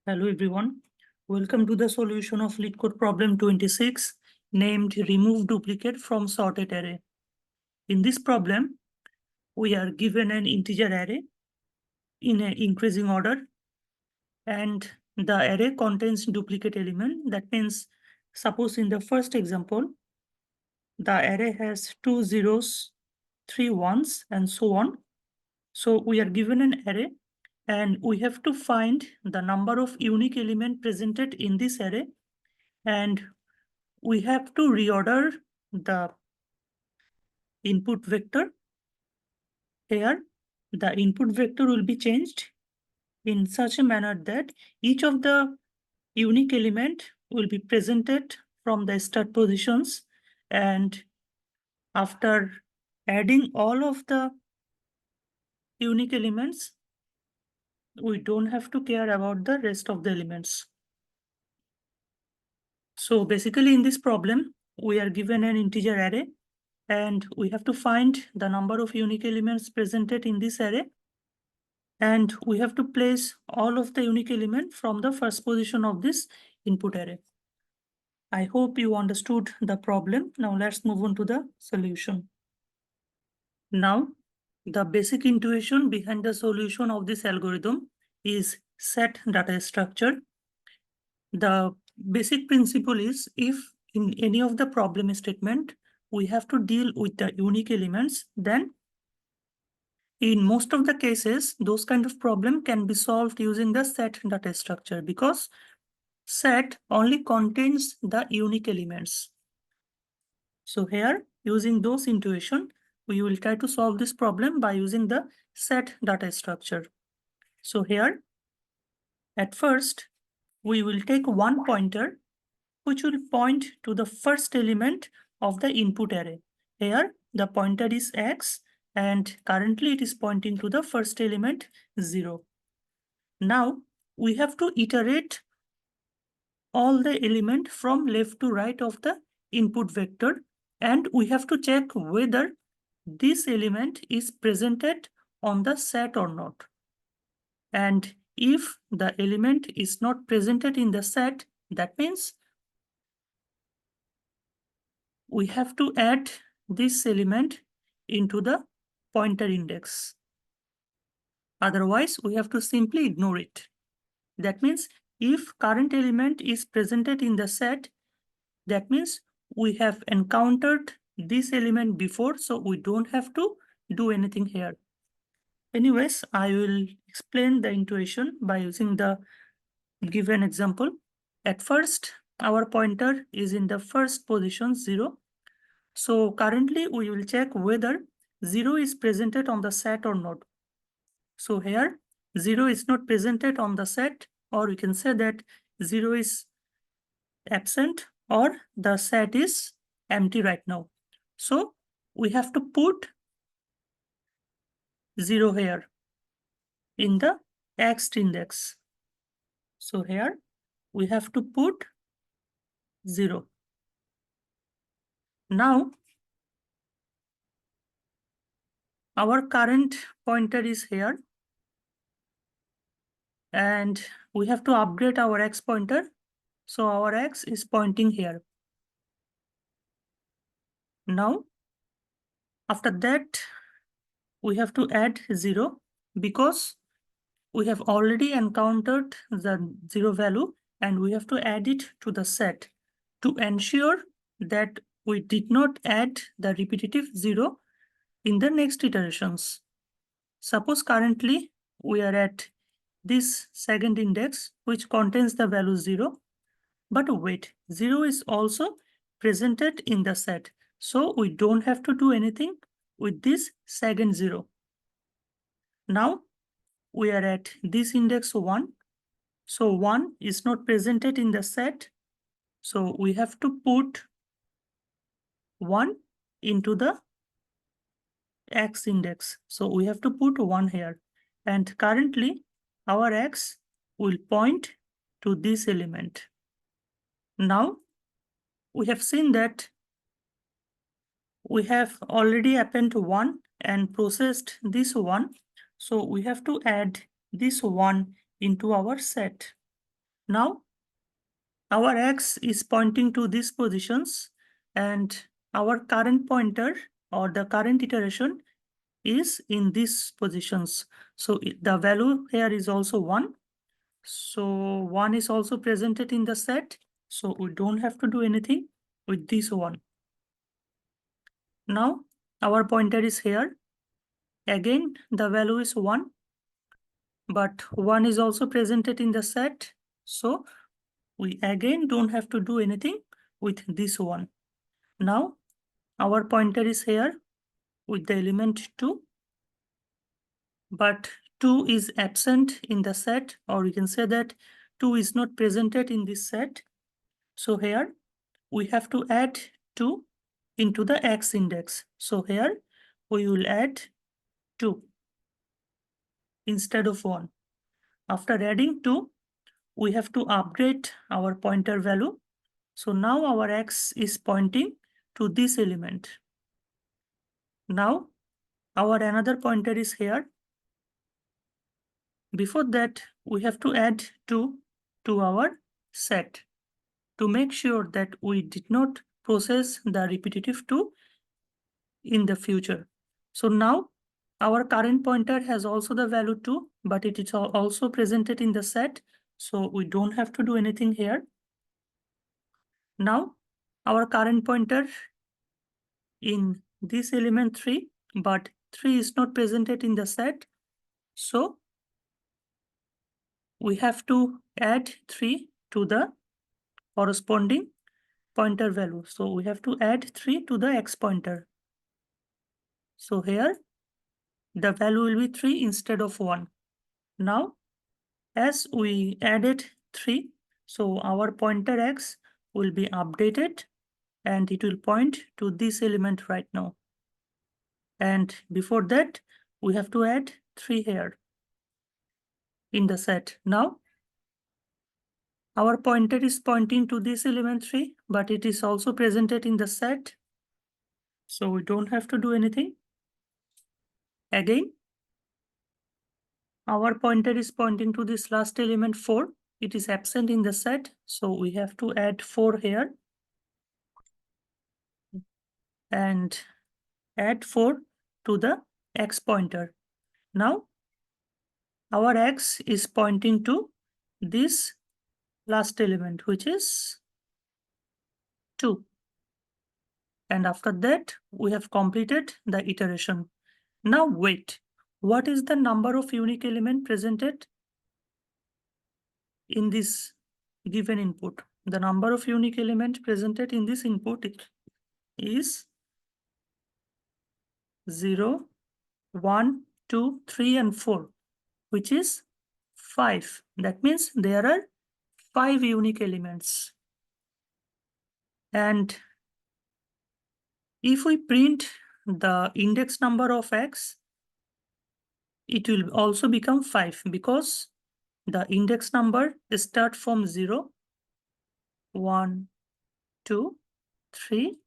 Hello everyone. Welcome to the solution of LeetCode problem 26 named Remove Duplicate from Sorted Array. In this problem, we are given an integer array in an increasing order and the array contains duplicate element. That means suppose in the first example, the array has 2 zeros, 3 ones and so on. So we are given an array and we have to find the number of unique element presented in this array, and we have to reorder the input vector. Here, the input vector will be changed in such a manner that each of the unique element will be presented from the start positions, and after adding all of the unique elements, we don't have to care about the rest of the elements. So basically in this problem, we are given an integer array and we have to find the number of unique elements presented in this array, and we have to place all of the unique elements from the first position of this input array. I hope you understood the problem. Now let's move on to the solution. Now, the basic intuition behind the solution of this algorithm is set data structure. The basic principle is, if in any of the problem statement, we have to deal with the unique elements, then in most of the cases, those kind of problem can be solved using the set data structure, because set only contains the unique elements. So here, using those intuition, we will try to solve this problem by using the set data structure. So here, at first, we will take one pointer which will point to the first element of the input array. Here, the pointer is x, and currently it is pointing to the first element 0. Now, we have to iterate all the element from left to right of the input vector, and we have to check whether this element is presented on the set or not. And if the element is not presented in the set, that means we have to add this element into the pointer index. Otherwise, we have to simply ignore it. That means if current element is presented in the set, that means we have encountered this element before, so we don't have to do anything here. Anyways, I will explain the intuition by using the given example. At first, our pointer is in the first position 0. So currently we will check whether 0 is presented on the set or not. So here 0 is not presented on the set, or we can say that 0 is absent, or the set is empty right now. So we have to put 0 here in the x index. So here we have to put 0. Now our current pointer is here, and we have to upgrade our x pointer. So our x is pointing here. Now, after that, we have to add 0, because we have already encountered the 0 value and we have to add it to the set to ensure that we did not add the repetitive 0 in the next iterations. Suppose currently we are at this second index which contains the value 0, but wait, 0 is also presented in the set. So we don't have to do anything with this second 0. Now we are at this index 1. So 1 is not presented in the set. So we have to put 1 into the x index. So we have to put 1 here. And currently our x will point to this element. Now we have seen that we have already appended 1 and processed this 1. So we have to add this 1 into our set. Now, our X is pointing to these positions, and our current pointer or the current iteration is in these positions. So the value here is also 1. So 1 is also presented in the set. So we don't have to do anything with this 1. Now our pointer is here. Again, the value is 1. But 1 is also presented in the set. So we again don't have to do anything with this 1. Now our pointer is here with the element 2. But 2 is absent in the set, or we can say that 2 is not presented in this set. So here we have to add 2 into the X index. So here we will add 2 instead of 1. After adding 2, we have to upgrade our pointer value. So now our X is pointing to this element. Now our another pointer is here. Before that, we have to add 2 to our set to make sure that we did not process the repetitive 2 in the future. So now our current pointer has also the value 2, but it is also presented in the set. So we don't have to do anything here. Now our current pointer in this element 3, but 3 is not presented in the set. So we have to add 3 to the corresponding pointer value. So we have to add 3 to the X pointer. So here the value will be 3 instead of 1. Now, as we added 3, so our pointer X will be updated and it will point to this element right now. And before that, we have to add 3 here in the set. Now, our pointer is pointing to this element 3, but it is also presented in the set. So we don't have to do anything. Again, our pointer is pointing to this last element 4. It is absent in the set, so we have to add 4 here. And add 4 to the X pointer. Now, our X is pointing to this last element, which is 2. And after that, we have completed the iteration. Now wait, what is the number of unique element presented in this given input? The number of unique element presented in this input is 0, 1, 2, 3, and 4, which is 5. That means there are 5 unique elements. And if we print the index number of X, it will also become 5 because the index number starts from 0, 1, 2, 3,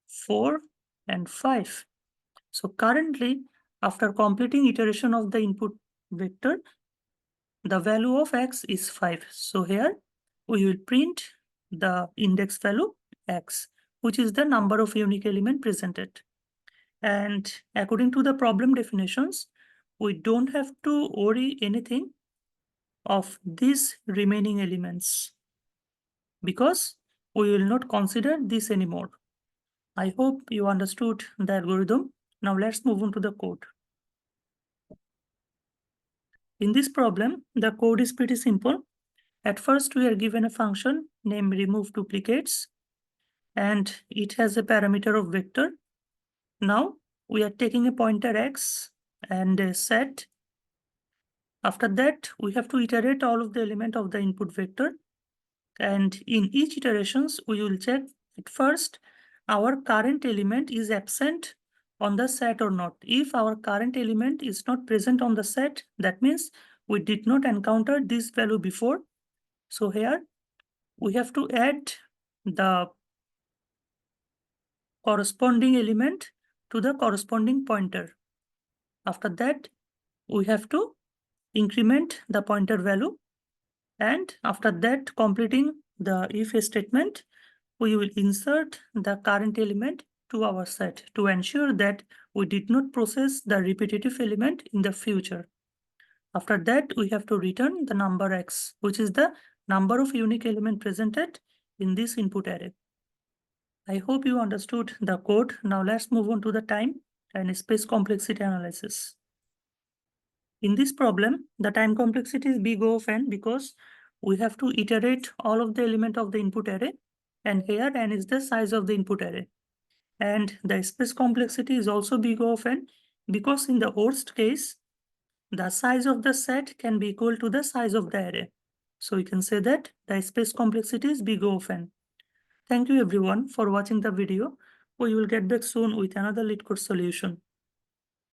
4, and 5. So currently, after completing iteration of the input vector, the value of X is 5. So here we will print the index value X, which is the number of unique element presented. And according to the problem definitions, we don't have to worry anything of these remaining elements because we will not consider this anymore. I hope you understood the algorithm. Now let's move on to the code. In this problem, the code is pretty simple. At first, we are given a function named remove duplicates, and it has a parameter of vector. Now, we are taking a pointer X and a set. After that, we have to iterate all of the element of the input vector. And in each iterations, we will check at first our current element is absent on the set or not. If our current element is not present on the set, that means we did not encounter this value before. So here we have to add the corresponding element to the corresponding pointer. After that, we have to increment the pointer value And after that, completing the if statement, we will insert the current element to our set to ensure that we did not process the repetitive element in the future. After that, we have to return the number x, which is the number of unique element presented in this input array. I hope you understood the code. Now let's move on to the time and space complexity analysis. In this problem, the time complexity is big O of n because we have to iterate all of the element of the input array, and here n is the size of the input array. And the space complexity is also big O of n because in the worst case, the size of the set can be equal to the size of the array. So we can say that the space complexity is big O of n. Thank you everyone for watching the video. We will get back soon with another LeetCode solution.